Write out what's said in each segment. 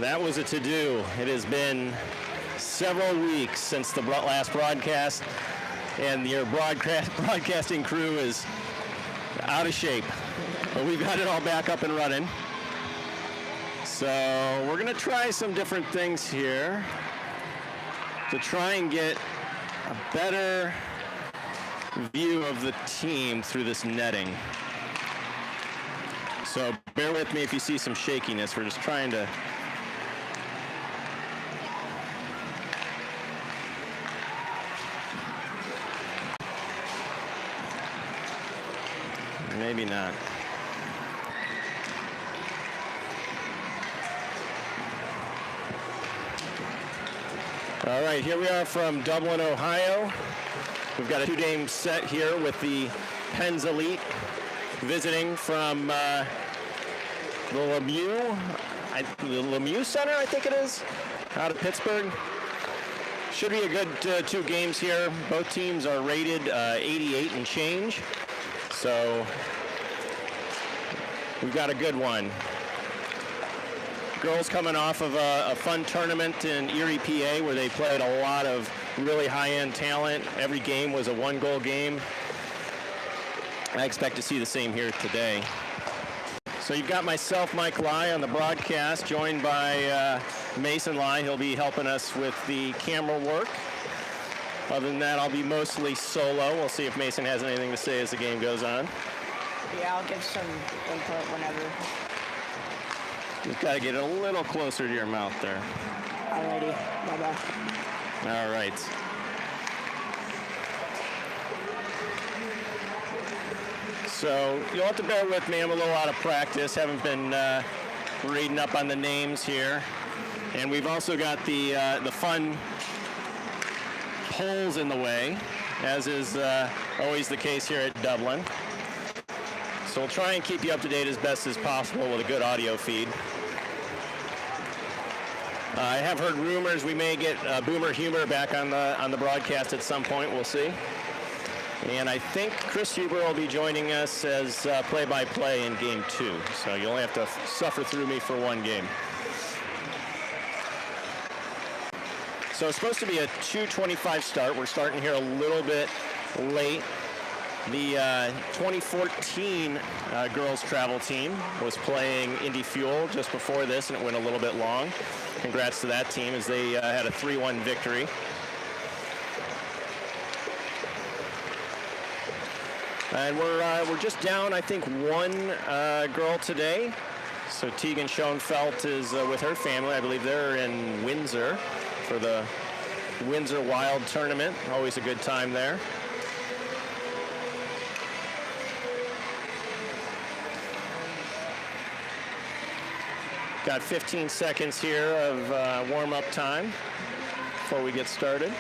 That was a to-do. It has been several weeks since the last broadcast, and your broadcasting crew is out of shape. But we've got it all back up and running. So we're going to try some different things here to try and get a better view of the team through this netting. So bear with me if you see some shakiness. We're just trying to maybe not. All right, here we are from Dublin, Ohio. We've got a two-game set here with the Pens Elite visiting from the Lemieux Center, I think it is, out of Pittsburgh. Should be a good two games here. Both teams are rated 88 and change. So we've got a good one. Girls coming off of a fun tournament in Erie, PA, where they played a lot of really high-end talent. Every game was a one-goal game. I expect to see the same here today. So you've got myself, Mike Lai, on the broadcast, joined by Mason Lai. He'll be helping us with the camera work. Other than that, I'll be mostly solo. We'll see if Mason has anything to say as the game goes on. Yeah, I'll give some input whenever. You've got to get it a little closer to your mouth there. Alrighty, bye-bye. All right. So you'll have to bear with me. I'm a little out of practice. Haven't been reading up on the names here. And we've also got the fun polls in the way, as is always the case here at Dublin. So we'll try and keep you up to date as best as possible with a good audio feed. I have heard rumors we may get Boomer Humor back on the broadcast at some point. We'll see. And I think Chris Huber will be joining us as play-by-play in Game 2. So you'll have to suffer through me for one game. So it's supposed to be a 2:25 start. We're starting here a little bit late. The 2014 girls travel team was playing Indy Fuel just before this, and it went a little bit long. Congrats to that team as they had a 3-1 victory. And we're just down, I think, one girl today. So Tegan Schoenfeld is with her family. I believe they're in Windsor for the Windsor Wild Tournament. Always a good time there. Got 15 seconds here of warm-up time before we get started.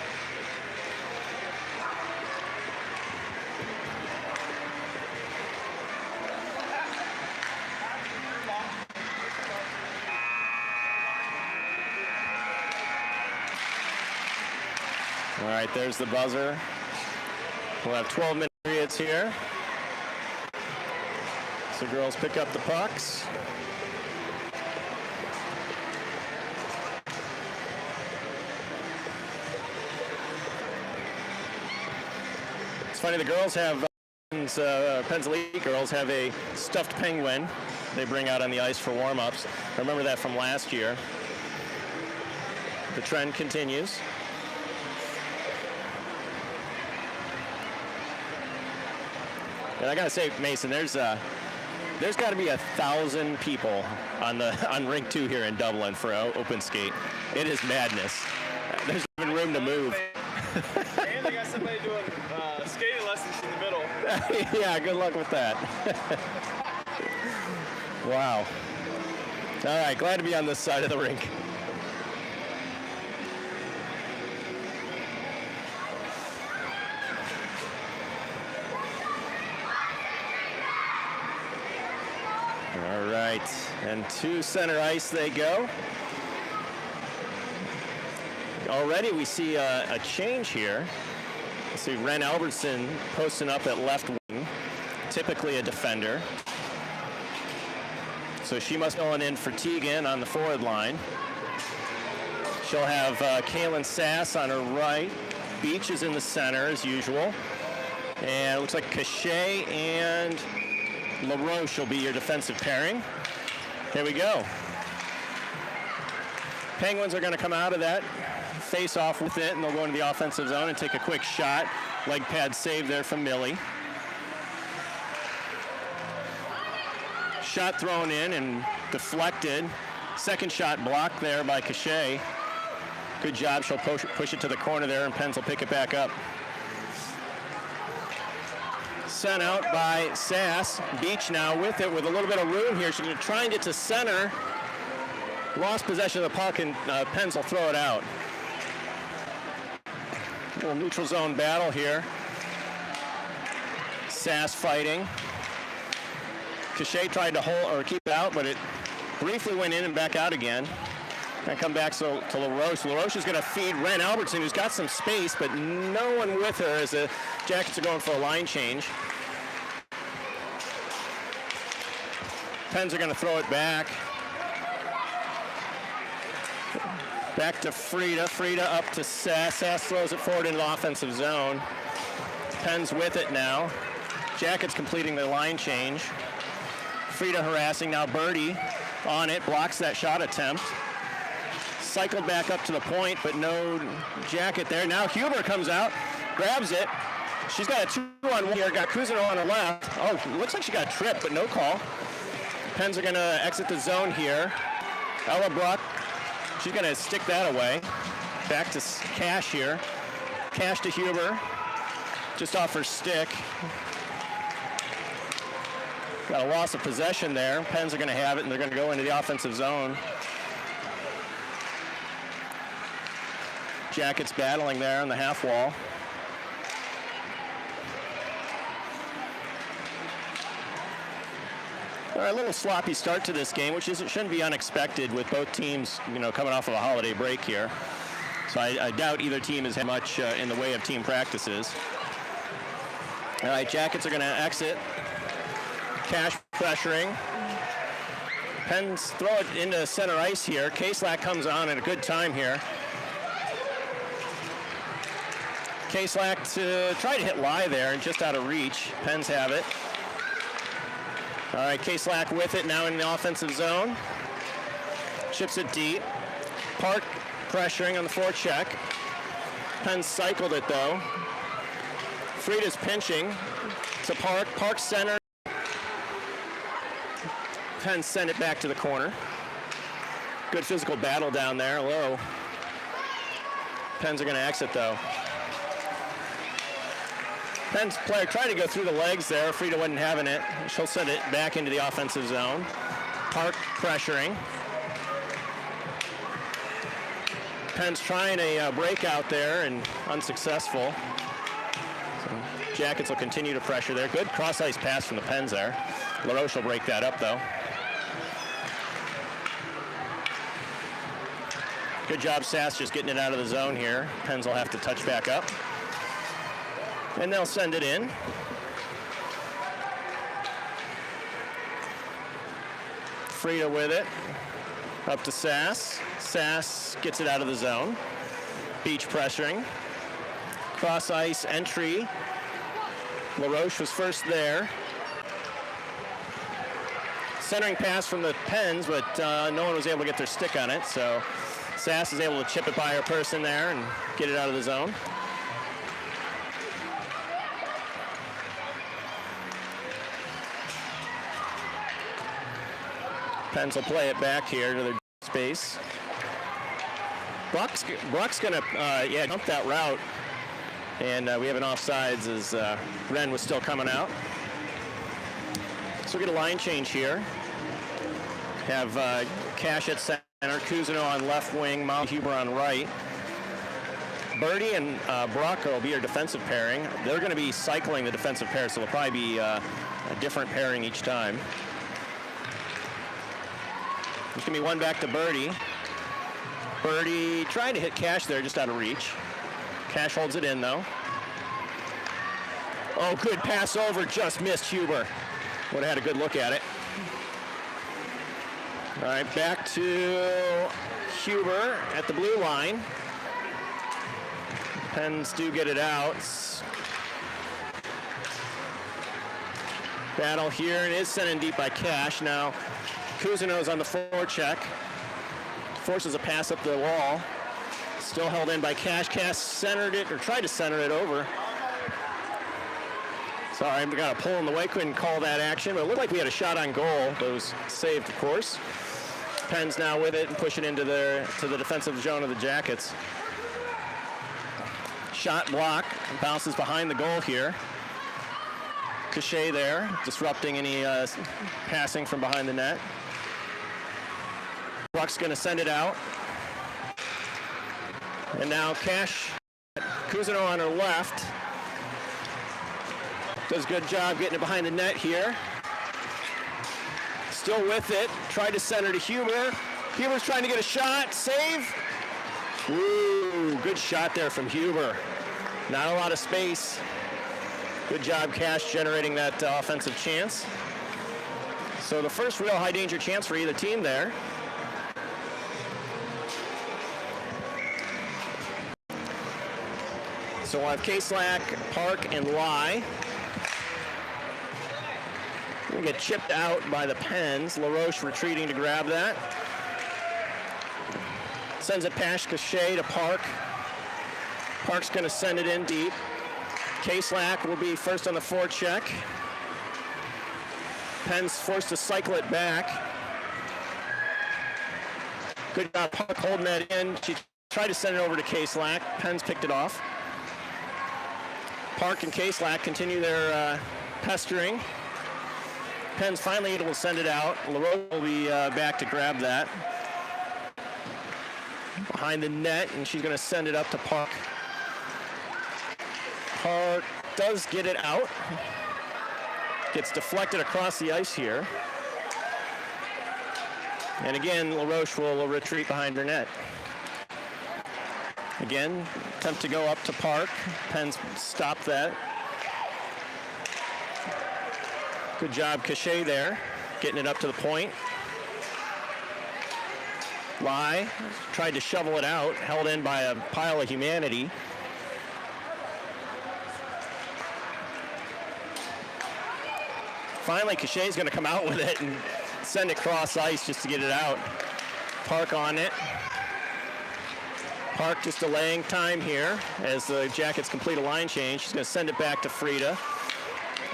All right, there's the buzzer. We'll have 12-minute periods here. So girls pick up the pucks. It's funny, the girls have, Pens Elite girls have a stuffed penguin they bring out on the ice for warm-ups. I remember that from last year. The trend continues. And I gotta say, Mason, there's got to be 1,000 people on rink 2 here in Dublin for open skate. It is madness. There's not even room to move. And they got somebody doing skating lessons in the middle. Yeah, good luck with that. Wow. All right, glad to be on this side of the rink. All right, and to center ice they go. Already we see a change here. We see Ren Albertson posting up at left wing, typically a defender. So she must go in for Tegan on the forward line. She'll have Kaylin Sass on her right. Beach is in the center as usual. And it looks like Cachet and LaRoche will be your defensive pairing. Here we go. Penguins are going to come out of that, face off with it, and they'll go into the offensive zone and take a quick shot. Leg pad save there from Millie. Shot thrown in and deflected. Second shot blocked there by Cachet. Good job. She'll push it to the corner there, and Pens will pick it back up. Sent out by Sass. Beach now with it with a little bit of room here. She's going to try and get to center. Lost possession of the puck, and Pens will throw it out. A little neutral zone battle here. Sass fighting. Cachet tried to hold or keep it out, but it briefly went in and back out again. And come back to LaRoche. LaRoche is going to feed Ren Albertson, who's got some space, but no one with her as the Jackets are going for a line change. Pens are going to throw it back. Back to Frida. Frida up to Sass. Sass throws it forward into the offensive zone. Pens with it now. Jackets completing their line change. Frida harassing now. Birdie on it. Blocks that shot attempt. Cycled back up to the point, but no Jacket there. Now Huber comes out. Grabs it. She's got a 2-on-1 here. Got Cousineau on her left. Oh, looks like she got tripped, but no call. Pens are going to exit the zone here. Ella Bruck. She's going to stick that away. Back to Cash here. Cash to Huber. Just off her stick. Got a loss of possession there. Pens are going to have it, and they're going to go into the offensive zone. Jackets battling there on the half wall. All right, a little sloppy start to this game, which shouldn't be unexpected with both teams, coming off of a holiday break here. So I doubt either team has had much in the way of team practices. All right, Jackets are going to exit. Cash pressuring. Pens throw it into center ice here. Kaslack comes on at a good time here. Kaslack to try to hit Lai there and just out of reach. Pens have it. All right, Kaslack with it now in the offensive zone. Chips it deep. Park pressuring on the forecheck. Pens cycled it though. Frida's pinching to Park. Park center. Pens send it back to the corner. Good physical battle down there, low. Pens are going to exit though. Pens player tried to go through the legs there. Frida wasn't having it. She'll send it back into the offensive zone. Park pressuring. Pens trying a breakout there and unsuccessful. So Jackets will continue to pressure there. Good cross-ice pass from the Pens there. LaRoche will break that up though. Good job, Sass, just getting it out of the zone here. Pens will have to touch back up. And they'll send it in. Frida with it. Up to Sass. Sass gets it out of the zone. Beach pressuring. Cross ice entry. LaRoche was first there. Centering pass from the Pens, but no one was able to get their stick on it. So Sass is able to chip it by her person there and get it out of the zone. Pens will play it back here to their space. Brock's going to, jump that route. And we have an offsides as Ren was still coming out. So we get a line change here. Have Cash at center, Cousineau on left wing, Molly Huber on right. Birdie and Brock will be our defensive pairing. They're going to be cycling the defensive pair, so they'll probably be a different pairing each time. There's going to be one back to Birdie. Birdie trying to hit Cash there, just out of reach. Cash holds it in, though. Oh, good pass over, just missed Huber. Would have had a good look at it. All right, back to Huber at the blue line. Pens do get it out. Battle here, and is sent in deep by Cash. Now, Cousineau's on the forecheck. Forces a pass up the wall. Still held in by Cash. Cash centered it, or tried to center it over. Sorry, we got a pull in the way. Couldn't call that action, but it looked like we had a shot on goal, but it was saved, of course. Pens now with it and push it into to the defensive zone of the Jackets. Shot block, bounces behind the goal here. Cachet there, disrupting any passing from behind the net. Buck's going to send it out. And now Cash, Cousineau on her left. Does a good job getting it behind the net here. Still with it, tried to center to Huber. Huber's trying to get a shot, save. Ooh, good shot there from Huber. Not a lot of space. Good job, Cash, generating that offensive chance. So the first real high danger chance for either team there. So we'll have K-Slack, Park, and Lai. We'll get chipped out by the Pens. LaRoche retreating to grab that. Sends it past Cachet to Park. Park's going to send it in deep. K-Slack will be first on the forecheck. Pens forced to cycle it back. Good job, Park holding that in. She tried to send it over to K-Slack. Pens picked it off. Park and K-Slack continue their pestering. Pens finally able to send it out. LaRoche will be back to grab that. Behind the net, and she's going to send it up to Park. Park does get it out. Gets deflected across the ice here. And again, LaRoche will retreat behind her net. Again, attempt to go up to Park. Pens stop that. Good job, Cachet there, getting it up to the point. Lai tried to shovel it out, held in by a pile of humanity. Finally, Cachet's going to come out with it and send it cross ice just to get it out. Park on it. Park just delaying time here as the Jackets complete a line change. She's going to send it back to Frida.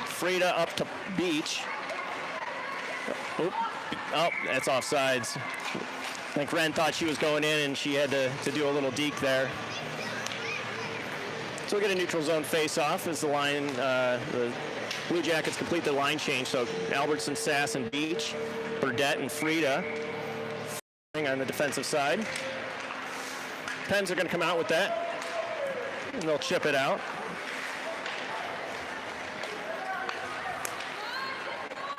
Frida up to Beach. Oh, that's offsides. I think Wren thought she was going in and she had to do a little deke there. So we'll get a neutral zone face-off as the line, the Blue Jackets complete the line change. So Albertson, Sass, and Beach, Burdette and Frida on the defensive side. Pens are going to come out with that, and they'll chip it out.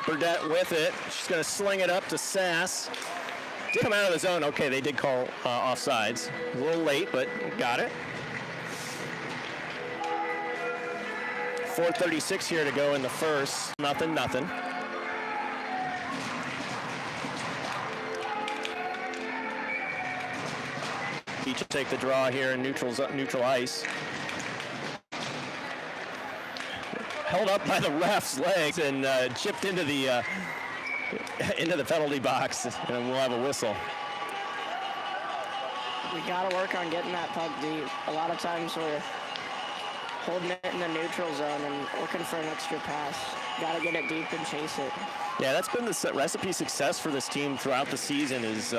Burdette with it. She's going to sling it up to Sass. Did come out of the zone. Okay, they did call offsides. A little late, but got it. 4:36 here to go in the first. Nothing. Beach will take the draw here in neutral ice. Held up by the ref's legs and chipped into the penalty box, and we'll have a whistle. We got to work on getting that puck deep. A lot of times we're holding it in the neutral zone and looking for an extra pass. Got to get it deep and chase it. Yeah, that's been the recipe success for this team throughout the season is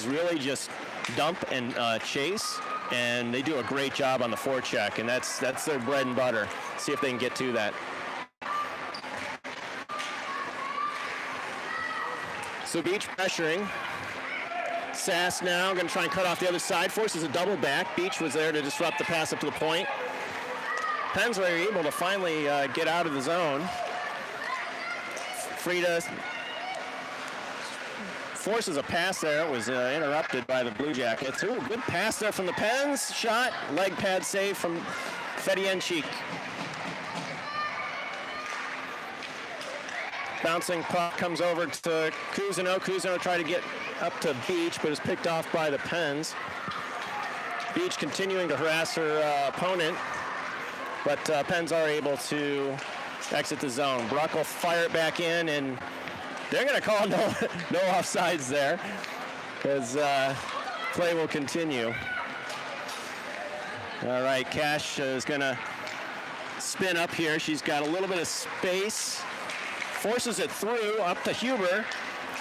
really just dump and chase, and they do a great job on the forecheck, and that's their bread and butter. See if they can get to that. So Beach pressuring. Sass now going to try and cut off the other side. Forces a double back. Beach was there to disrupt the pass up to the point. Pens were able to finally get out of the zone. Frida forces a pass there. It was interrupted by the Blue Jackets. Ooh, good pass there from the Pens. Shot, leg pad save from Fedienchik. Bouncing puck comes over to Cousineau. Cousineau tried to get up to Beach, but is picked off by the Pens. Beach continuing to harass her opponent, but Pens are able to exit the zone. Bruck will fire it back in, and they're going to call no offsides there as play will continue. All right, Cash is going to spin up here. She's got a little bit of space. Forces it through, up to Huber.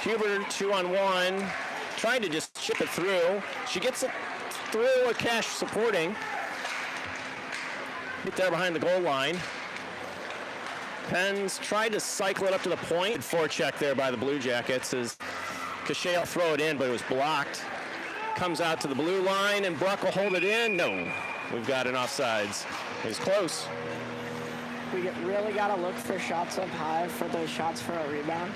Huber 2-on-1, trying to just chip it through. She gets it through, a Cash supporting. Right there behind the goal line. Pens tried to cycle it up to the point. Forecheck there by the Blue Jackets as Cachet will throw it in, but it was blocked. Comes out to the blue line, and Bruck will hold it in. No, we've got an offsides. It was close. We really got to look for shots up high for those shots for a rebound.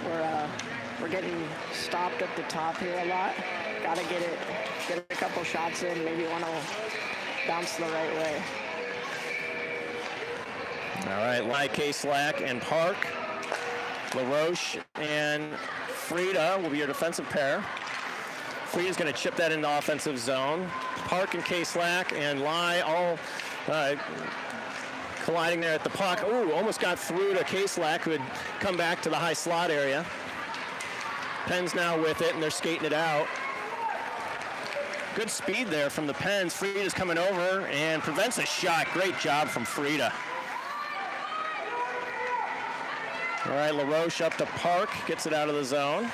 We're getting stopped at the top here a lot. Got to get a couple shots in. Maybe one will bounce the right way. All right, Lai K-Slack and Park. LaRoche and Frida will be your defensive pair. Frida's going to chip that into the offensive zone. Park and K-Slack and Lai all colliding there at the puck. Ooh, almost got through to K-Slack, who had come back to the high slot area. Pens now with it, and they're skating it out. Good speed there from the Pens. Frida's coming over and prevents a shot. Great job from Frida. All right, LaRoche up to Park, gets it out of the zone.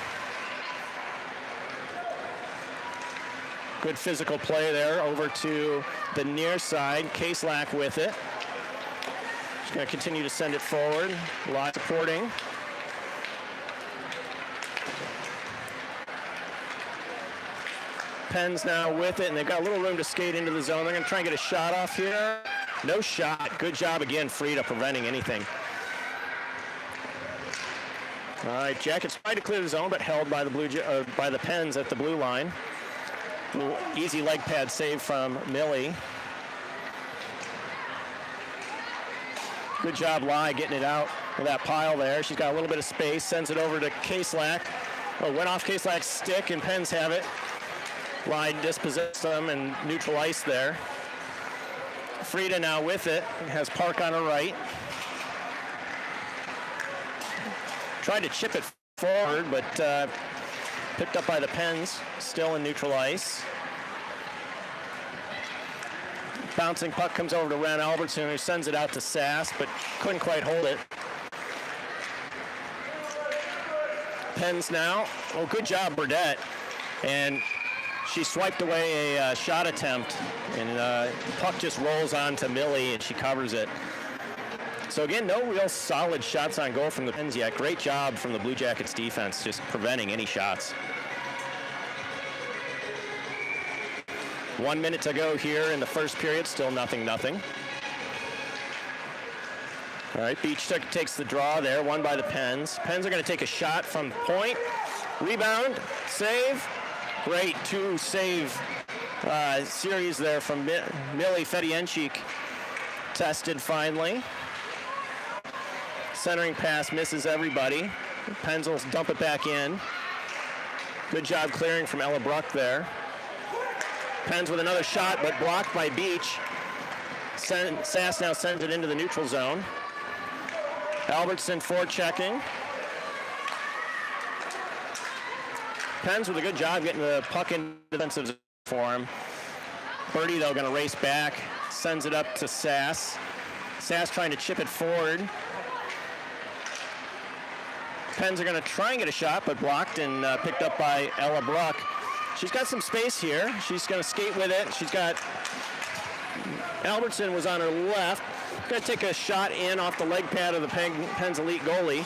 Good physical play there over to the near side. K-Slack with it. She's going to continue to send it forward. A lot supporting. Pens now with it, and they've got a little room to skate into the zone. They're going to try and get a shot off here. No shot. Good job again, Frida, preventing anything. All right, Jackets tried to clear the zone, but held by the by the Pens at the blue line. Little easy leg pad save from Millie. Good job, Lai, getting it out of that pile there. She's got a little bit of space, sends it over to K-Slack. Oh, went off K-Slack's stick, and Pens have it. Lai dispossessed them and neutral ice there. Frida now with it, has Park on her right. Tried to chip it forward, but picked up by the Pens, still in neutral ice. Bouncing puck comes over to Ren Albertson, who sends it out to Sass, but couldn't quite hold it. Pens now. Oh, good job, Burdette. And she swiped away a shot attempt, and puck just rolls on to Millie, and she covers it. So again, no real solid shots on goal from the Pens yet. Great job from the Blue Jackets defense, just preventing any shots. 1 minute to go here in the first period, still 0-0. All right, Beach takes the draw there, won by the Pens. Pens are going to take a shot from point. Rebound, save. Great two-save series there from Millie Fedienchik. Tested finally. Centering pass misses everybody. Pens will dump it back in. Good job clearing from Ella Bruck there. Pens with another shot, but blocked by Beach. Sass now sends it into the neutral zone. Albertson forechecking. Pens with a good job getting the puck in defensive zone for him. Birdie, though, going to race back. Sends it up to Sass. Sass trying to chip it forward. Pens are going to try and get a shot, but blocked and picked up by Ella Bruck. She's got some space here. She's going to skate with it. She's got Albertson was on her left. Going to take a shot in off the leg pad of the Pens elite goalie.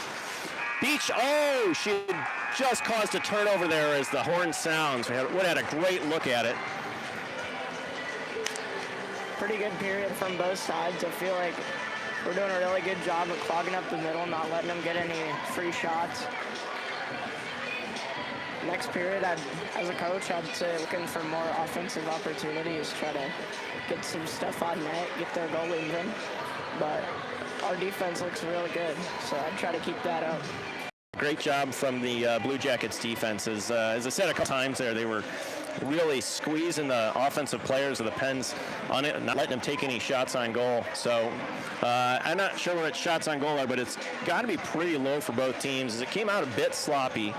Beach, oh, she just caused a turnover there as the horn sounds. We had a great look at it. Pretty good period from both sides. I feel like we're doing a really good job of clogging up the middle, not letting them get any free shots. Next period, as a coach, I'd say looking for more offensive opportunities, try to get some stuff on net, get their goal even. But our defense looks really good, so I'd try to keep that up. Great job from the Blue Jackets defense. As I said a couple times there, they were really squeezing the offensive players of the Pens on it, not letting them take any shots on goal. So I'm not sure what shots on goal are, but it's got to be pretty low for both teams, as it came out a bit sloppy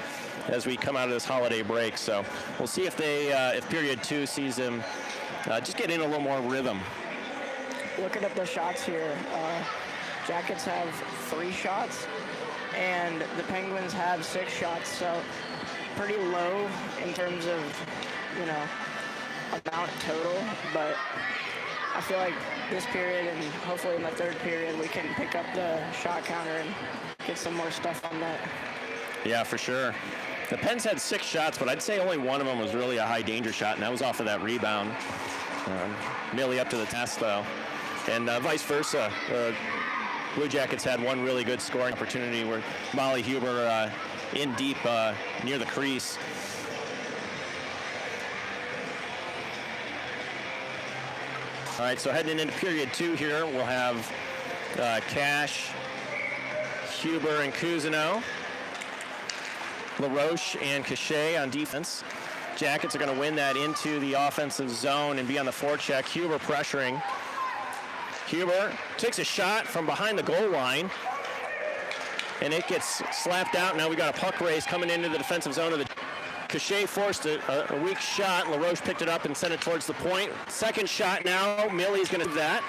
as we come out of this holiday break. So we'll see if they, if period 2 sees them just get in a little more rhythm. Looking at the shots here, Jackets have 3 shots, and the Penguins have 6 shots. So pretty low in terms of, you know, amount total, but I feel like this period and hopefully in the third period we can pick up the shot counter and get some more stuff on that. Yeah, for sure. The Pens had 6 shots, but I'd say only one of them was really a high danger shot, and that was off of that rebound. Merely up to the task, though. And vice versa. Blue Jackets had one really good scoring opportunity where Molly Huber in deep near the crease. All right, so heading into period 2 here, we'll have Cash, Huber, and Cousineau, LaRoche and Cachet on defense. Jackets are going to win that into the offensive zone and be on the forecheck. Huber pressuring. Huber takes a shot from behind the goal line, and it gets slapped out. Now we got a puck race coming into the defensive zone of the Cachet forced a weak shot. LaRoche picked it up and sent it towards the point. Second shot now. Millie's going to do that.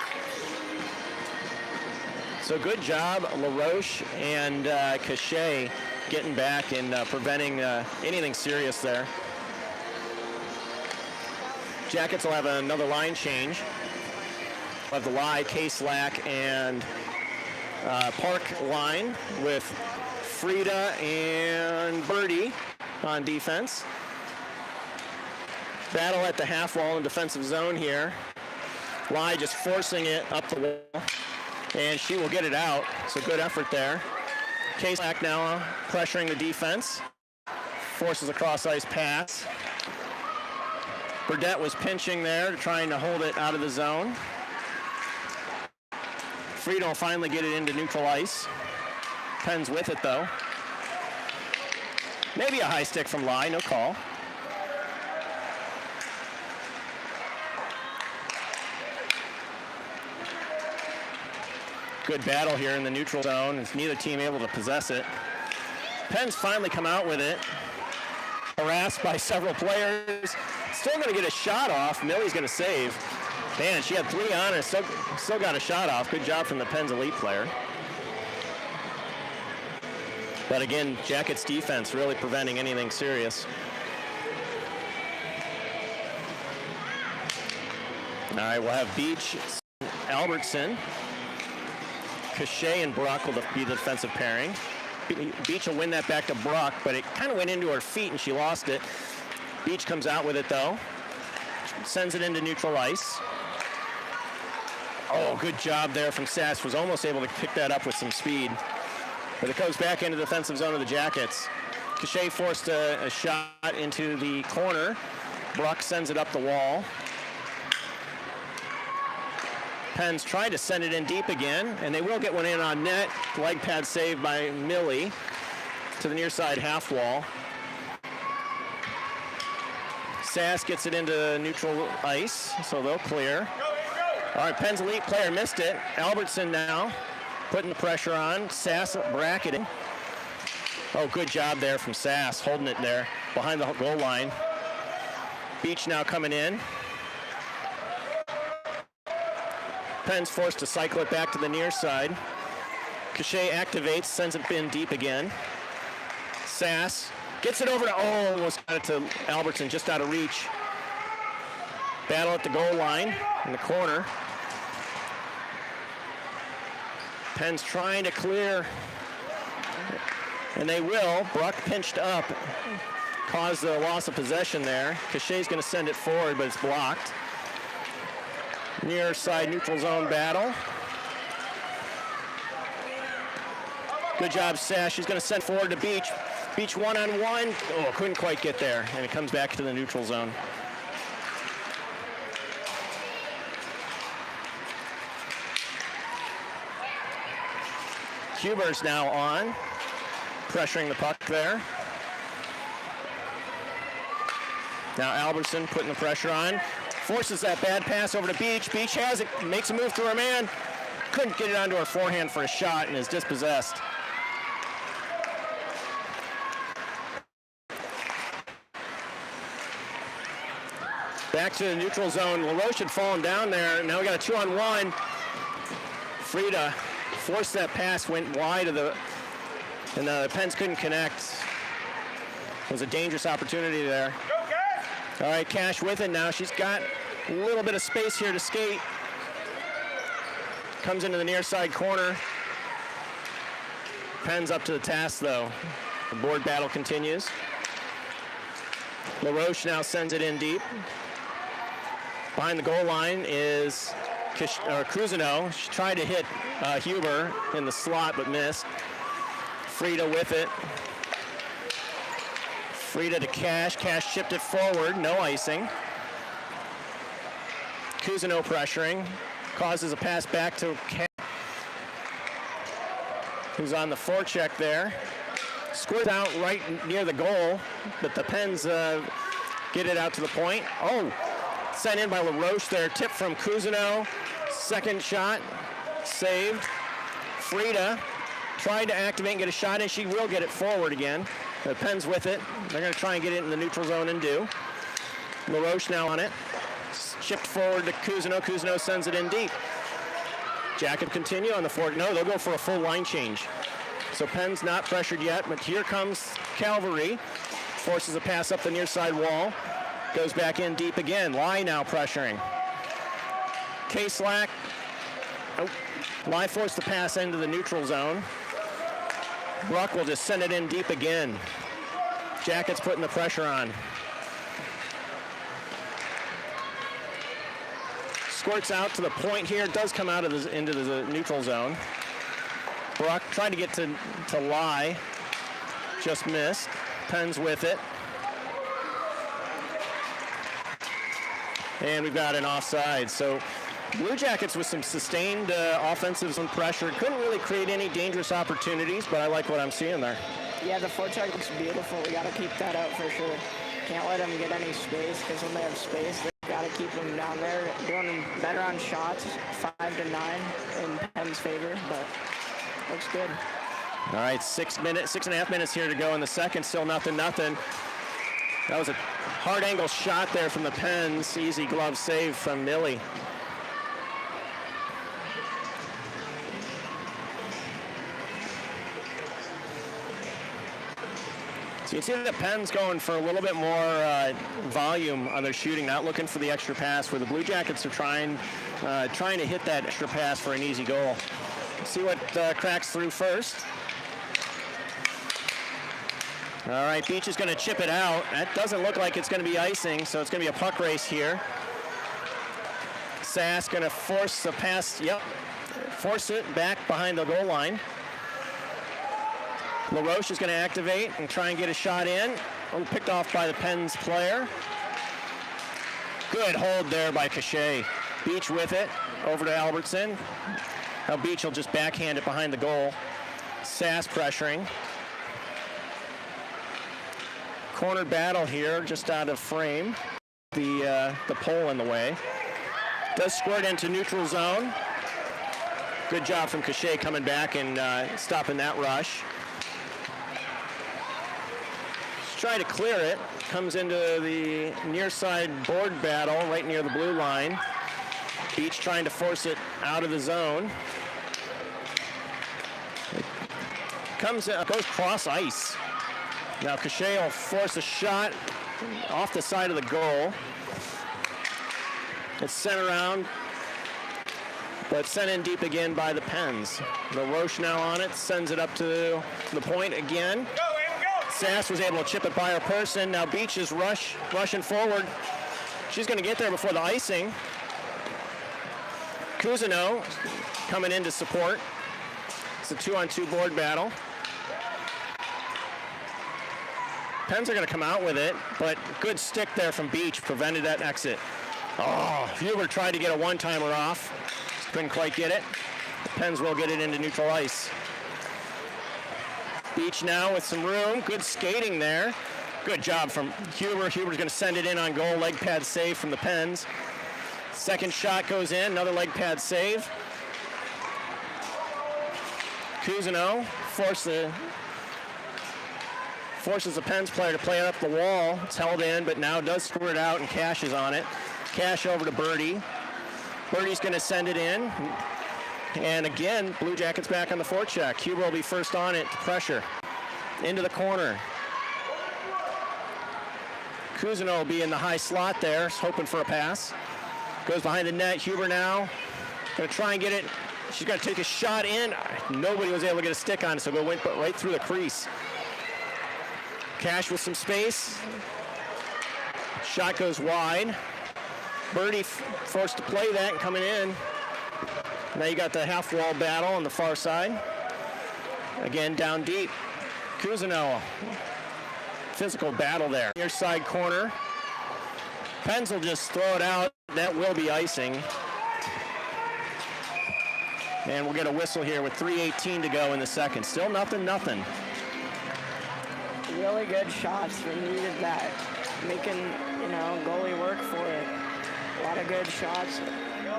So good job, LaRoche and Cachet getting back and preventing anything serious there. Jackets will have another line change. We'll have the Lye, K-Slack, and Park line with Frida and Birdie on defense. Battle at the half wall in defensive zone here. Lye just forcing it up the wall, and she will get it out. So good effort there. K-Slack now pressuring the defense. Forces a cross-ice pass. Burdette was pinching there, trying to hold it out of the zone. Frida will finally get it into neutral ice. Pens with it, though. Maybe a high stick from Lye, no call. Good battle here in the neutral zone. It's neither team able to possess it. Pens finally come out with it. Harassed by several players. Still going to get a shot off. Millie's going to save. Man, she had 3 on her. Still got a shot off. Good job from the Pens elite player. But again, Jackets defense really preventing anything serious. All right, we'll have Beach, Albertson. Cachet and Brock will be the defensive pairing. Beach will win that back to Brock, but it kind of went into her feet and she lost it. Beach comes out with it, though. Sends it into neutral ice. Oh, good job there from Sass. Was almost able to pick that up with some speed. But it goes back into the defensive zone of the Jackets. Cachet forced a shot into the corner. Brock sends it up the wall. Pens tried to send it in deep again, and they will get one in on net. Leg pad saved by Millie to the near side half wall. Sass gets it into neutral ice, so they'll clear. All right, Pens elite player missed it. Albertson now putting the pressure on. Sass bracketing. Oh, good job there from Sass, holding it there behind the goal line. Beach now coming in. Pens forced to cycle it back to the near side. Cachet activates, sends it in deep again. Sass gets it over to, almost got it to Albertson, just out of reach. Battle at the goal line in the corner. Pens trying to clear, and they will. Brock pinched up, caused the loss of possession there. Cachet's going to send it forward, but it's blocked. Near side neutral zone battle. Good job, Sash. She's going to send forward to Beach. Beach one-on-one. Oh, couldn't quite get there, and it comes back to the neutral zone. Huber's now on. pressuring the puck there. Now Albertson putting the pressure on. Forces that bad pass over to Beach. Beach has it, makes a move through her man. Couldn't get it onto her forehand for a shot and is dispossessed. Back to the neutral zone. LaRoche had fallen down there. Now we got a 2-on-1. Frida forced that pass, went wide of the, and the Pens couldn't connect. It was a dangerous opportunity there. All right, Cash with it now. She's got a little bit of space here to skate. Comes into the near side corner. Pens up to the task, though. The board battle continues. LaRoche now sends it in deep. Behind the goal line is Cruzino. She tried to hit Huber in the slot, but missed. Frida with it. Frida to Cash. Cash chipped it forward. No icing. Cruzino pressuring. Causes a pass back to Cash, who's on the forecheck there. Squirts out right near the goal, but the Pens get it out to the point. Oh, sent in by LaRoche there. Tip from Cruzino. Second shot, saved. Frida tried to activate and get a shot, and she will get it forward again. The Pens with it. They're going to try and get it in the neutral zone and do. LaRoche now on it. Shipped forward to Cousineau. Cousineau sends it in deep. Jacob continue on the forward. No, they'll go for a full line change. So Penn's not pressured yet, but here comes Calvary. Forces a pass up the near side wall. Goes back in deep again. Lai now pressuring. K-Slack. Oh. Lai forced the pass into the neutral zone. Ruck will just send it in deep again. Jackets putting the pressure on. Squirts out to the point here. Does come out of into the neutral zone. Brock tried to get to Lai. Just missed. Penn's with it. And we've got an offside. So Blue Jackets with some sustained offensive zone pressure. Couldn't really create any dangerous opportunities, but I like what I'm seeing there. Yeah, the forecheck looks beautiful. We got to keep that out for sure. Can't let them get any space, because when they have space, they got to keep them down there. Doing better on shots, 5-9 in Penn's favor, but looks good. All right, 6.5 minutes here to go in the second. Still nothing. That was a hard angle shot there from the Pens. Easy glove save from Millie. So you can see the Pens going for a little bit more volume on their shooting, not looking for the extra pass, where the Blue Jackets are trying to hit that extra pass for an easy goal. See what cracks through first. All right, Beach is going to chip it out. That doesn't look like it's going to be icing, so it's going to be a puck race here. Sass going to force the pass. Yep, force it back behind the goal line. LaRoche is going to activate and try and get a shot in. Oh, picked off by the Pens player. Good hold there by Cachet. Beach with it, over to Albertson. Now Beach will just backhand it behind the goal. Sass pressuring. Corner battle here, just out of frame. The pole in the way. Does squirt into neutral zone. Good job from Cachet coming back and stopping that rush. Try to clear it. Comes into the near side board battle right near the blue line. Beach trying to force it out of the zone. Goes cross ice. Now Cachet will force a shot off the side of the goal. It's sent around, but sent in deep again by the Pens. LaRoche now on it, sends it up to the point again. Sass was able to chip it by her person. Now Beach is rushing forward. She's going to get there before the icing. Cousineau coming in to support. It's a 2-on-2 board battle. Pens are going to come out with it, but good stick there from Beach prevented that exit. Oh, Huber tried to get a one-timer off. Couldn't quite get it. The Pens will get it into neutral ice. Beach now with some room. Good skating there. Good job from Huber. Huber's going to send it in on goal. Leg pad save from the Pens. Second shot goes in. Another leg pad save. Cousineau forces the Pens player to play it up the wall. It's held in, but now does squirt out, and Cash is on it. Cash over to Birdie. Birdie's going to send it in. And again, Blue Jackets back on the forecheck. Huber will be first on it to pressure. Into the corner. Cousineau will be in the high slot there, hoping for a pass. Goes behind the net. Huber now going to try and get it. She's got to take a shot in. Nobody was able to get a stick on it, so it went right through the crease. Cash with some space. Shot goes wide. Birdie forced to play that and coming in. Now you got the half wall battle on the far side. Again, down deep. Cousineau. Physical battle there. Near side corner. Pens will just throw it out. That will be icing. And we'll get a whistle here with 3:18 to go in the second. Still nothing. Really good shots. We needed that. Making, goalie work for it. A lot of good shots.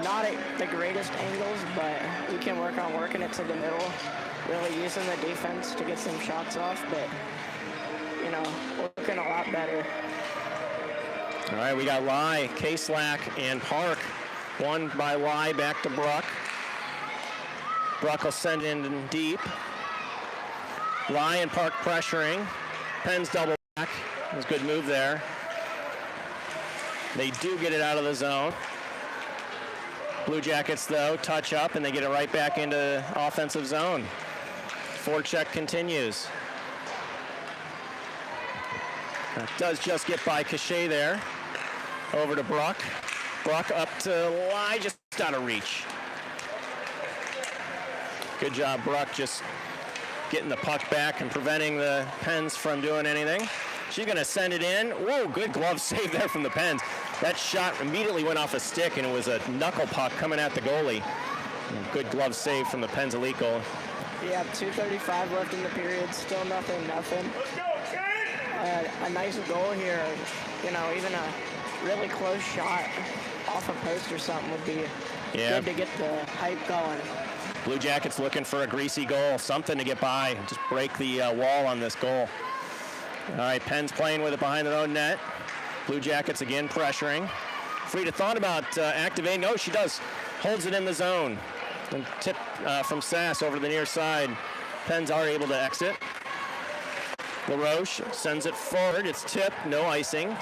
Not at the greatest angles, but we can work on working it to the middle. Really using the defense to get some shots off, but, working a lot better. All right, we got Lai, K-Slack, and Park. One by Lai back to Bruck. Bruck will send it in deep. Lai and Park pressuring. Pens double back. It was a good move there. They do get it out of the zone. Blue Jackets, though, touch up, and they get it right back into offensive zone. Forecheck continues. That does just get by Cachet there. Over to Bruck. Bruck up to Lai, just out of reach. Good job, Bruck, just getting the puck back and preventing the Pens from doing anything. She's going to send it in. Whoa, good glove save there from the Pens. That shot immediately went off a stick, and it was a knuckle puck coming at the goalie. Good glove save from the Pens elite goal. Yeah, 2:35 left in the period. Still nothing. Let's go, Ken! A nice goal here. Even a really close shot off a post or something would be good to get the hype going. Blue Jackets looking for a greasy goal, something to get by, just break the wall on this goal. All right, Pens playing with it behind their own net. Blue Jackets again pressuring. Frida thought about activating. No, she does. Holds it in the zone. And tip from Sass over to the near side. Pens are able to exit. LaRoche sends it forward. It's tipped, no icing.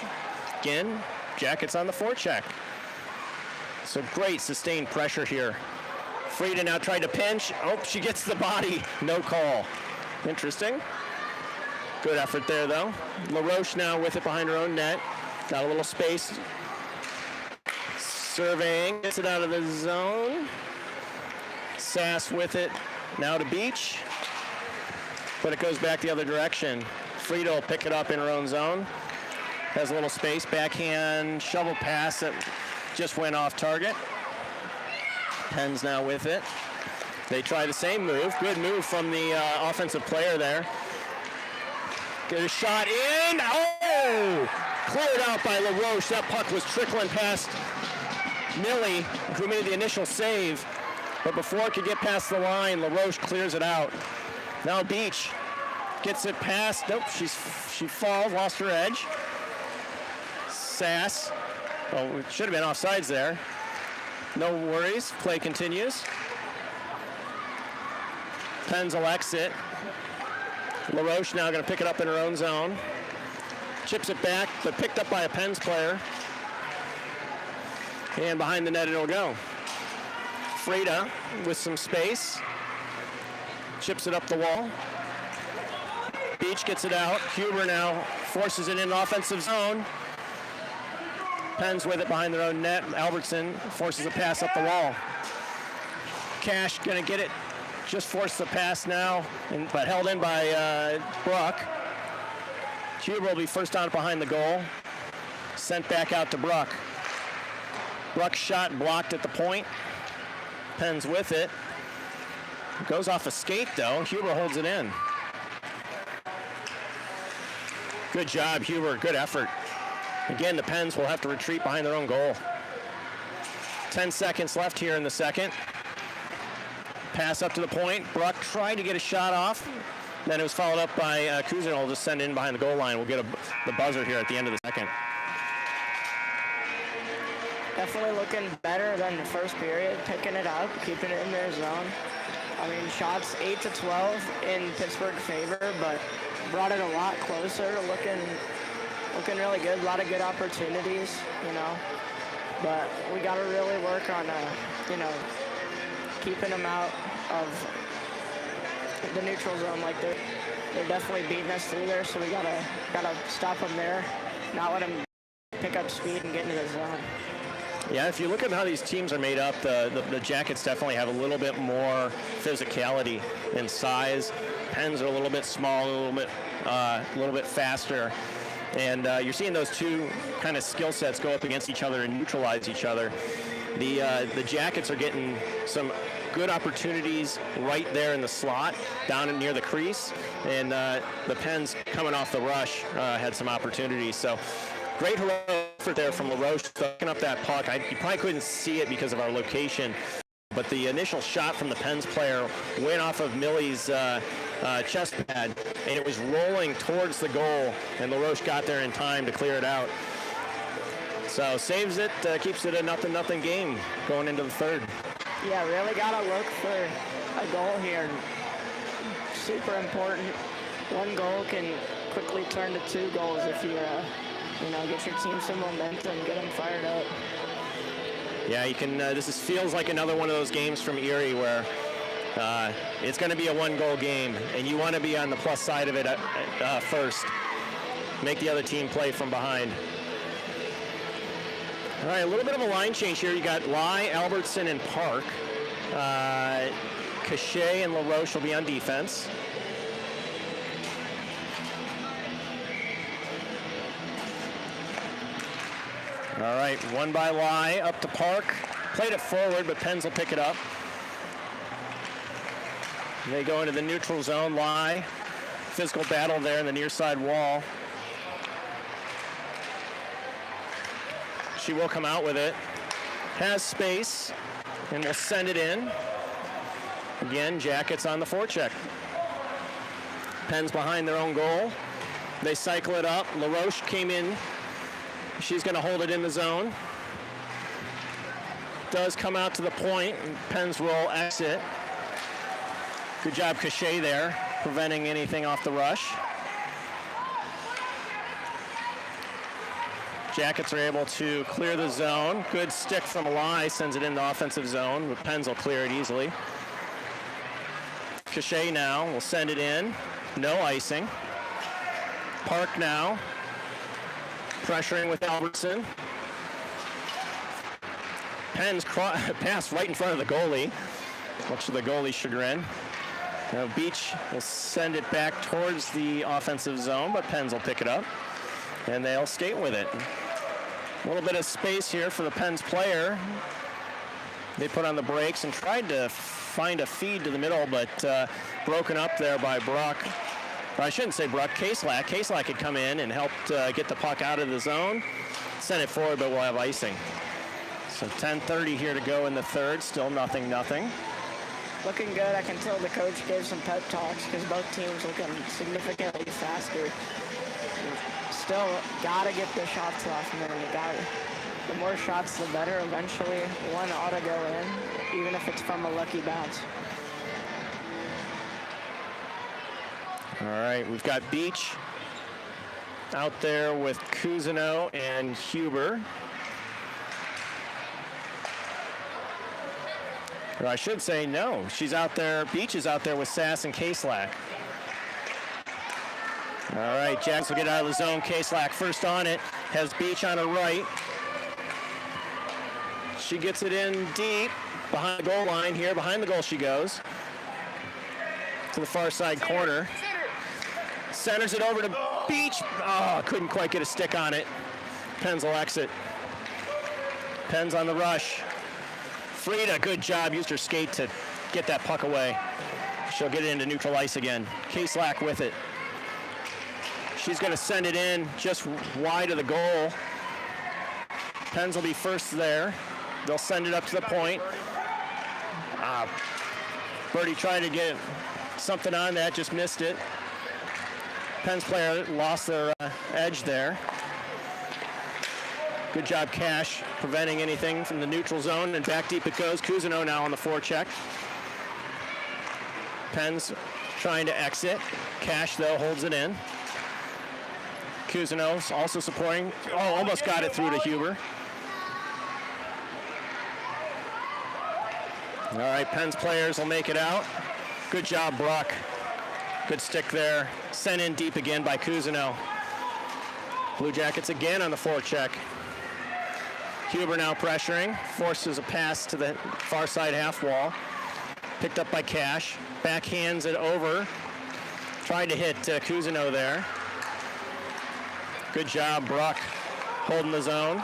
Again, Jackets on the forecheck. So great sustained pressure here. Frida now tried to pinch. Oh, she gets the body. No call. Interesting. Good effort there, though. LaRoche now with it behind her own net. Got a little space. Surveying. Gets it out of the zone. Sass with it. Now to Beach. But it goes back the other direction. Frida will pick it up in her own zone. Has a little space. Backhand shovel pass that just went off target. Pens now with it. They try the same move. Good move from the offensive player there. Get a shot in. Oh! Cleared out by LaRoche. That puck was trickling past Millie, who made the initial save. But before it could get past the line, LaRoche clears it out. Now Beach gets it past. Nope, she falls, lost her edge. Sass. Oh, it should have been offsides there. No worries. Play continues. Pens will exit. LaRoche now going to pick it up in her own zone. Chips it back, but picked up by a Pens player. And behind the net it'll go. Frida with some space. Chips it up the wall. Beach gets it out. Huber now forces it in offensive zone. Pens with it behind their own net. Albertson forces a pass up the wall. Cash going to get it. Just forced the pass now, but held in by Bruck. Huber will be first on behind the goal. Sent back out to Bruck. Bruck's shot blocked at the point. Pens with it. Goes off a skate, though. Huber holds it in. Good job, Huber. Good effort. Again, the Pens will have to retreat behind their own goal. 10 seconds left here in the second. Pass up to the point. Bruck tried to get a shot off. Then it was followed up by Cousineau, just send in behind the goal line. We'll get the buzzer here at the end of the second. Definitely looking better than the first period, picking it up, keeping it in their zone. I mean, shots 8 to 12 in Pittsburgh's favor, but brought it a lot closer, looking really good. A lot of good opportunities, you know. But we got to really work on, you know, keeping them out of the neutral zone. Like they're definitely beating us through there, so we gotta stop them there, not let them pick up speed and get into the zone. Yeah, if you look at how these teams are made up, the Jackets definitely have a little bit more physicality and size. Pens are a little bit small, a little bit faster. And you're seeing those two kind of skill sets go up against each other and neutralize each other. The Jackets are getting some good opportunities right there in the slot, down near the crease. And the Pens coming off the rush had some opportunities. So great effort there from LaRoche, sucking up that puck. You probably couldn't see it because of our location. But the initial shot from the Pens player went off of Millie's chest pad, and it was rolling towards the goal, and LaRoche got there in time to clear it out. So saves it, keeps it a 0-0 game going into the third. Yeah, really got to look for a goal here. Super important. One goal can quickly turn to 2 goals if you, get your team some momentum, get them fired up. Yeah, you can. This feels like another one of those games from Erie where it's going to be a 1-goal game, and you want to be on the plus side of it first. Make the other team play from behind. All right, a little bit of a line change here. You got Lai, Albertson, and Park. Cachet and LaRoche will be on defense. All right, one by Lai, up to Park. Played it forward, but Pens will pick it up. They go into the neutral zone. Lai, physical battle there in the near side wall. She will come out with it. Has space, and will send it in. Again, Jackets on the forecheck. Pens behind their own goal. They cycle it up. LaRoche came in. She's going to hold it in the zone. Does come out to the point, and Pens will exit. Good job, Cachet there, preventing anything off the rush. Jackets are able to clear the zone. Good stick from Lai, sends it in the offensive zone, but Pens will clear it easily. Cachet now will send it in. No icing. Park now. Pressuring with Albertson. Pens pass right in front of the goalie, much to the goalie's chagrin. Now Beach will send it back towards the offensive zone, but Pens will pick it up, and they'll skate with it. A little bit of space here for the Pens player. They put on the brakes and tried to find a feed to the middle, but broken up there by Bruck. Or I shouldn't say Bruck, Kaslak. Kaslak had come in and helped get the puck out of the zone. Sent it forward, but we'll have icing. So 10:30 here to go in the third. Still 0-0. Looking good. I can tell the coach gave some pep talks because both teams looking significantly faster. Still got to get the shots off, man. The more shots, the better. Eventually, one ought to go in, even if it's from a lucky bounce. All right, we've got Beach out there with Cousineau and Huber. Or I should say no. She's out there. Beach is out there with Sass and Kaslak. All right, Jax will get out of the zone. Kaslak first on it. Has Beach on her right. She gets it in deep behind the goal line here. Behind the goal she goes. To the far side corner. Centers it over to Beach. Oh, couldn't quite get a stick on it. Pens will exit. Pens on the rush. Frida, good job. Used her skate to get that puck away. She'll get it into neutral ice again. Kaslak with it. She's going to send it in just wide of the goal. Penns will be first there. They'll send it up to the point. Birdie tried to get something on that, just missed it. Penns player lost their edge there. Good job, Cash, preventing anything from the neutral zone, and back deep it goes. Cousineau now on the forecheck. Penns trying to exit. Cash, though, holds it in. Cousineau also supporting. Oh, almost got it through to Huber. All right, Penns players will make it out. Good job, Bruck. Good stick there. Sent in deep again by Cousineau. Blue Jackets again on the forecheck. Huber now pressuring, forces a pass to the far side half wall. Picked up by Cash, backhands it over. Tried to hit Cousineau there. Good job, Bruck, holding the zone.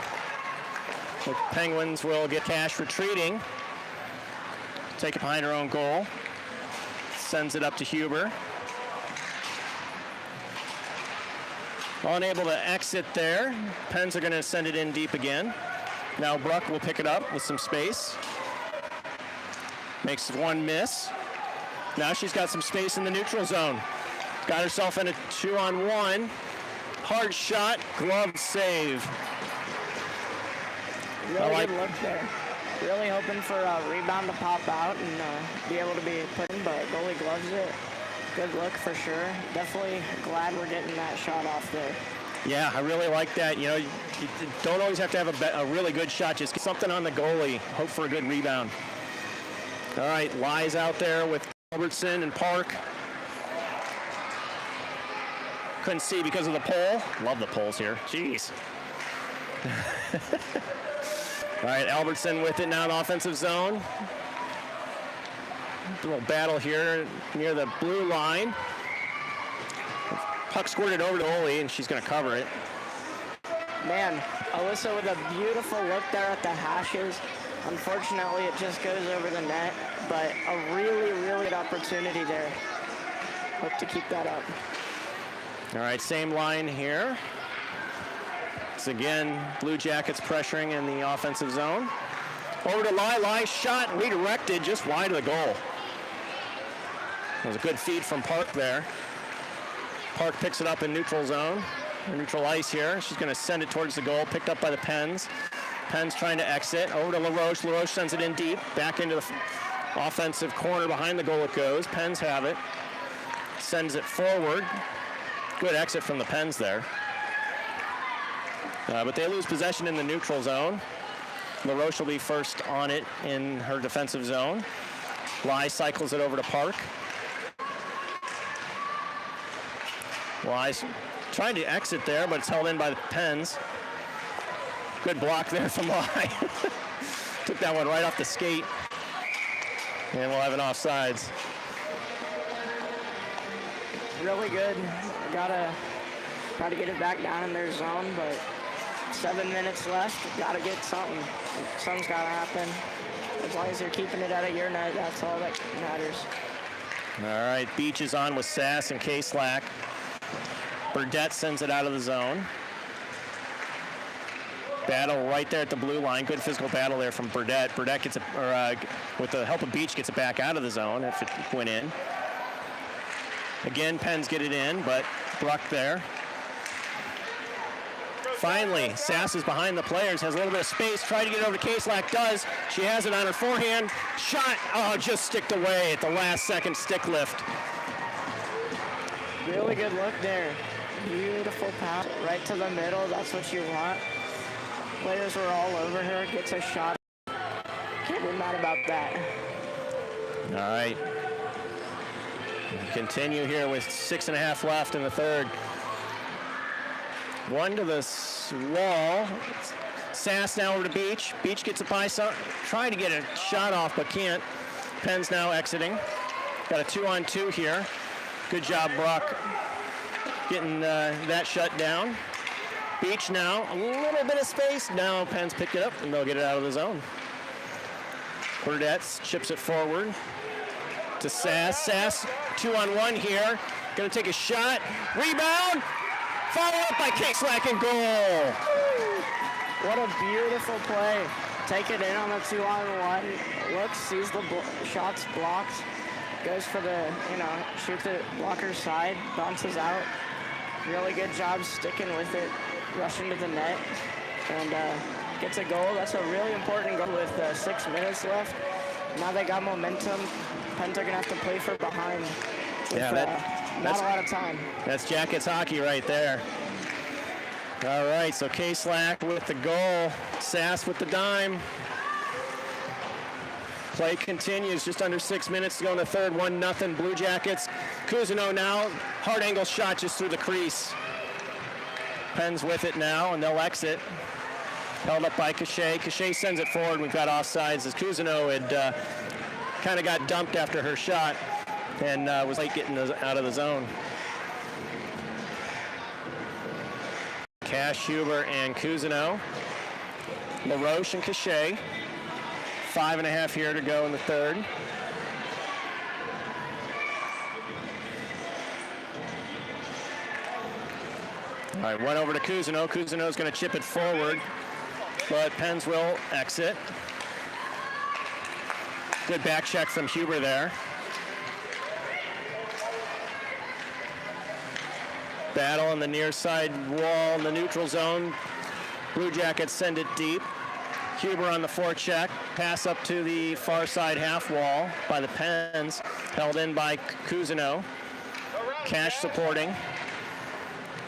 The Penguins will get Cash retreating. Take it behind her own goal. Sends it up to Huber. Unable to exit there. Penns are going to send it in deep again. Now Bruck will pick it up with some space. Makes one miss. Now she's got some space in the neutral zone. Got herself in a 2-on-1. Hard shot, glove save. Really good look there. Really hoping for a rebound to pop out and be able to be put in, but goalie gloves it. Good look for sure. Definitely glad we're getting that shot off there. Yeah, I really like that. You know, you don't always have to have a really good shot. Just get something on the goalie. Hope for a good rebound. All right, Lies out there with Albertson and Park. Couldn't see because of the pole. Love the poles here. Jeez. All right, Albertson with it now in the offensive zone. A little battle here near the blue line. Puck squirted over to goalie, and she's going to cover it. Man, Alyssa with a beautiful look there at the hashes. Unfortunately, it just goes over the net, but a really, really good opportunity there. Hope to keep that up. All right, same line here. It's again Blue Jackets pressuring in the offensive zone. Over to Lai shot, redirected just wide of the goal. It was a good feed from Park there. Park picks it up in neutral zone, or neutral ice here. She's going to send it towards the goal, picked up by the Penns. Penns trying to exit, over to LaRoche. LaRoche sends it in deep, back into the offensive corner behind the goal it goes. Penns have it, sends it forward. Good exit from the Penns there. But they lose possession in the neutral zone. LaRoche will be first on it in her defensive zone. Lai cycles it over to Park. Wise trying to exit there, but it's held in by the Penns. Good block there from Lai. Took that one right off the skate. And we'll have an offsides. Really good. Gotta get it back down in their zone, but 7 minutes left. Gotta get something. Something's gotta happen. As long as they're keeping it out of your net, that's all that matters. All right, Beach is on with Sass and K-Slack. Burdette sends it out of the zone. Battle right there at the blue line. Good physical battle there from Burdette. Burdette gets it, with the help of Beach, gets it back out of the zone if it went in. Again, Penns get it in, but Bruck there. Finally, Sass is behind the players, has a little bit of space, trying to get it over to K-Slack, does. She has it on her forehand. Shot, just sticked away at the last second stick lift. Really good look there. Beautiful pass right to the middle. That's what you want. Players were all over her. Gets a shot. Can't be mad about that. All right. Continue here with 6.5 left in the third. One to the wall. Sass now over to Beach. Beach gets a pie, trying to get a shot off, but can't. Penns now exiting. Got a 2-on-2 here. Good job, Bruck, getting that shut down. Beach now, a little bit of space. Now Penns pick it up, and they'll get it out of the zone. Burdette chips it forward to Sass. Sass, 2-on-1 here. Gonna take a shot. Rebound. Followed up by K-Slack and goal. What a beautiful play. Take it in on the 2-on-1. Looks, sees the shots blocked. Goes for the, shoot the blocker's side. Bounces out. Really good job sticking with it. Rushing to the net. And gets a goal. That's a really important goal with 6 minutes left. Now they got momentum. Pens are going to have to play for behind. With, not a lot of time. That's Jackets hockey right there. All right, so K-Slack with the goal. Sass with the dime. Play continues. Just under 6 minutes to go in the third. 1-0 Blue Jackets. Cousineau now. Hard angle shot just through the crease. Pens with it now, and they'll exit. Held up by Cachet. Cachet sends it forward. We've got offsides as Cousineau had kind of got dumped after her shot and was late getting out of the zone. Cash, Huber, and Cousineau. LaRoche and Cachet. 5.5 here to go in the third. All right, one over to Cousineau. Cousineau's going to chip it forward, but Pens will exit. Good back check from Huber there. Battle on the near side wall in the neutral zone. Blue Jackets send it deep. Huber on the forecheck. Pass up to the far side half wall by the Pens. Held in by Cousineau. Cash supporting.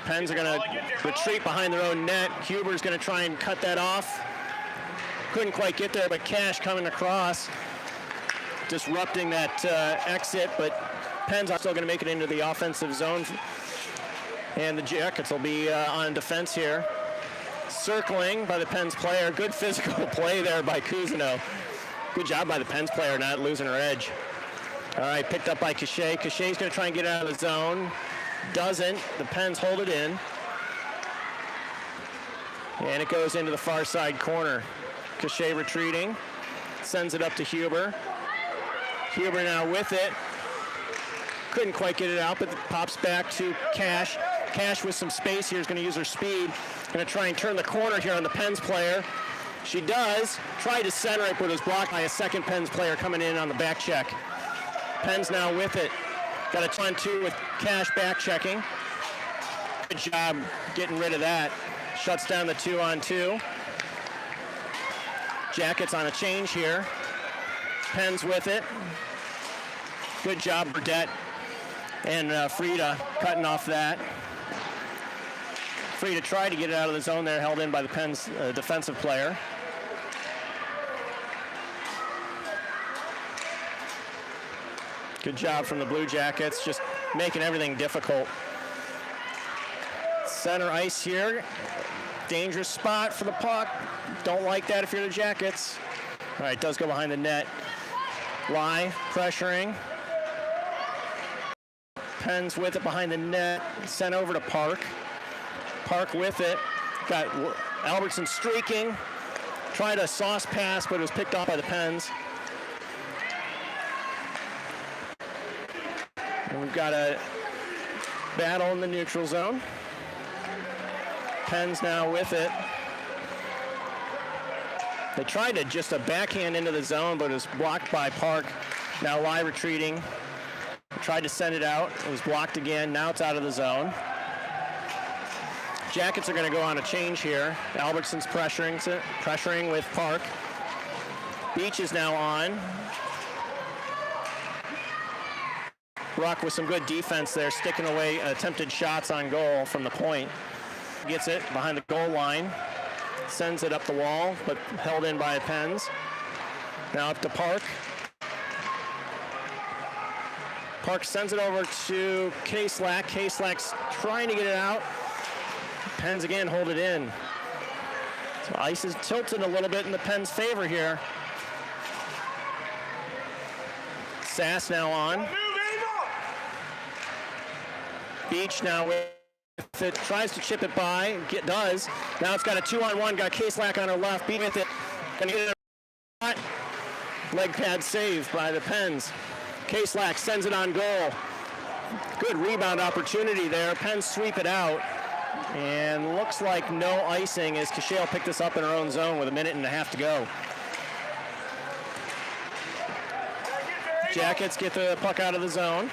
Pens are going to retreat behind their own net. Huber's going to try and cut that off. Couldn't quite get there, but Cash coming across, disrupting that exit, but Pens are still going to make it into the offensive zone. And the Jackets will be on defense here. Circling by the Pens player. Good physical play there by Cousineau. Good job by the Pens player not losing her edge. All right, picked up by Cachet. Cachet's going to try and get out of the zone. Doesn't. The Pens hold it in. And it goes into the far side corner. Cachet retreating. Sends it up to Huber. Huber now with it. Couldn't quite get it out, but it pops back to Cash. Cash with some space here is going to use her speed. Going to try and turn the corner here on the Pens player. She does. Tried to center it, but was blocked by a second Pens player coming in on the back check. Pens now with it. Got a 2-on-2 with Cash back checking. Good job getting rid of that. Shuts down the 2-on-2. Jackets on a change here. Pens with it. Good job, Burdette and Frida cutting off that. Frida tried to get it out of the zone there, held in by the Pens defensive player. Good job from the Blue Jackets, just making everything difficult. Center ice here. Dangerous spot for the puck. Don't like that if you're the Jackets. All right, does go behind the net. Lai pressuring. Pens with it behind the net. Sent over to Park. Park with it. Got Albertson streaking. Tried a sauce pass, but it was picked off by the Pens. And we've got a battle in the neutral zone. Pens now with it. They tried to just a backhand into the zone, but it was blocked by Park. Now Lai retreating. Tried to send it out. It was blocked again. Now it's out of the zone. Jackets are going to go on a change here. Albertson's pressuring with Park. Beach is now on. Ruck with some good defense there, sticking away attempted shots on goal from the point. Gets it behind the goal line. Sends it up the wall, but held in by Pens. Now up to Park. Park sends it over to K-Slack. K-Slack's trying to get it out. Pens again hold it in. So ice is tilted a little bit in the Pens' favor here. Sass now on. Beach now with it. Tries to chip it by. Does. Now it's got a 2-on-1. Got K-Slack on her left. Beat with it. Gonna get it. Leg pad saved by the Pens. K-Slack sends it on goal. Good rebound opportunity there. Pens sweep it out. And looks like no icing as Cashel picked this up in her own zone with 1.5 minutes to go. Jackets get the puck out of the zone.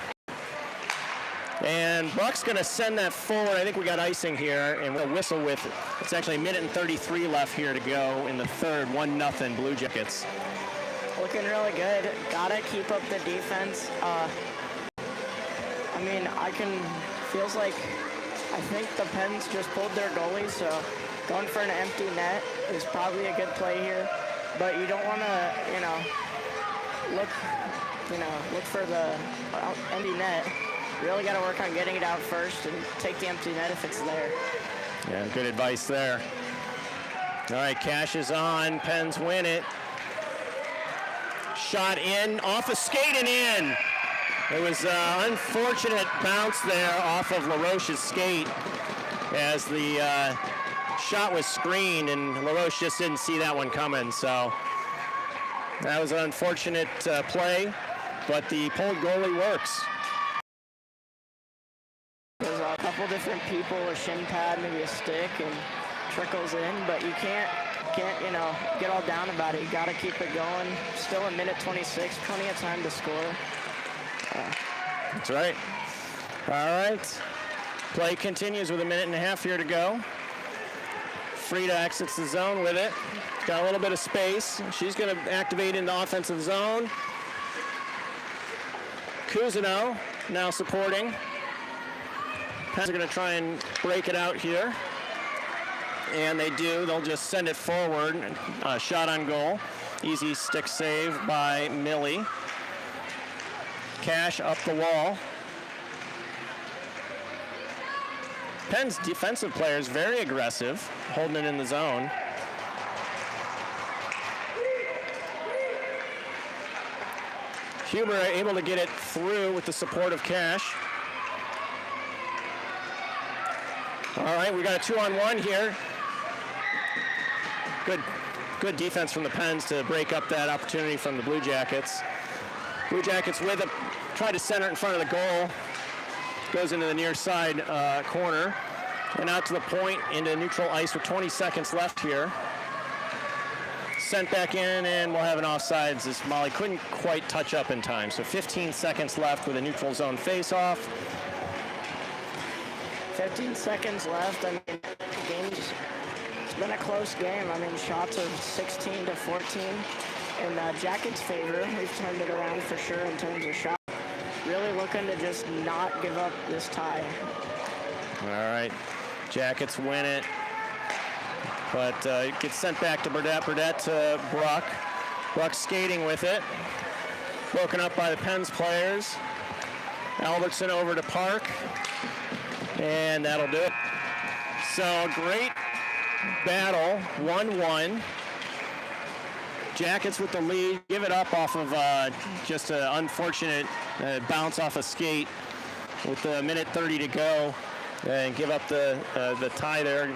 And Buck's going to send that forward. I think we got icing here, and we'll whistle with, it's actually 1:33 left here to go in the third. 1-0 Blue Jackets. Looking really good. Gotta keep up the defense. Feels like, I think the Pens just pulled their goalie, so going for an empty net is probably a good play here. But you don't want to, look for the empty net. Really got to work on getting it out first and take the empty net if it's there. Yeah, good advice there. All right, Cash is on. Pens win it. Shot in, off a skate and in. It was an unfortunate bounce there off of LaRoche's skate as the shot was screened, and LaRoche just didn't see that one coming. So that was an unfortunate play, but the pulled goalie works. There's a couple different people, a shin pad, maybe a stick, and trickles in, but you can't get all down about it. You got to keep it going. Still 1:26, plenty of time to score. That's right. All right. Play continues with 1.5 minutes here to go. Frida exits the zone with it. Got a little bit of space. She's going to activate in the offensive zone. Cousineau now supporting. Pens are going to try and break it out here. And they do. They'll just send it forward. Shot on goal. Easy stick save by Millie. Cash up the wall. Penn's defensive players very aggressive, holding it in the zone. Huber able to get it through with the support of Cash. All right, we got a 2-on-1 here. Good defense from the Pens to break up that opportunity from the Blue Jackets. Blue Jackets with it, try to center it in front of the goal. Goes into the near side corner and out to the point into neutral ice with 20 seconds left here. Sent back in, and we'll have an offsides as Molly couldn't quite touch up in time. So 15 seconds left with a neutral zone face-off. 15 seconds left. I mean, the game's, it's been a close game. I mean, shots are 16-14 in Jackets' favor. We've turned it around for sure in terms of shots. Really looking to just not give up this tie. All right, Jackets win it, but it gets sent back to Burdett. Burdett to Bruck. Bruck skating with it. Broken up by the Pens players. Albertson over to Park, and that'll do it. So great battle, 1-1. Jackets with the lead, give it up off of just an unfortunate bounce off a skate with 1:30 to go, and give up the tie there.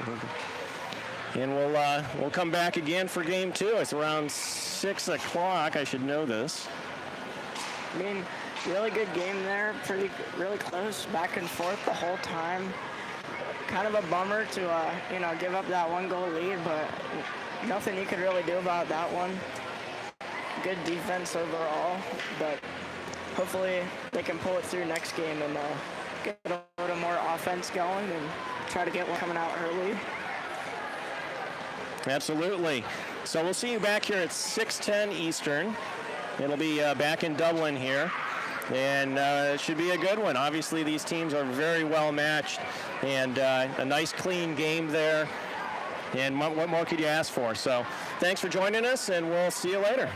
And we'll come back again for game 2. It's around 6 o'clock. I should know this. I mean, really good game there. Really close, back and forth the whole time. Kind of a bummer to give up that 1-goal lead, but nothing you could really do about that one. Good defense overall, but hopefully they can pull it through next game and get a little more offense going and try to get one coming out early. Absolutely. So we'll see you back here at 6:10 Eastern. It'll be back in Dublin here, and it should be a good one. Obviously, these teams are very well matched, and a nice, clean game there. And what more could you ask for? So thanks for joining us, and we'll see you later.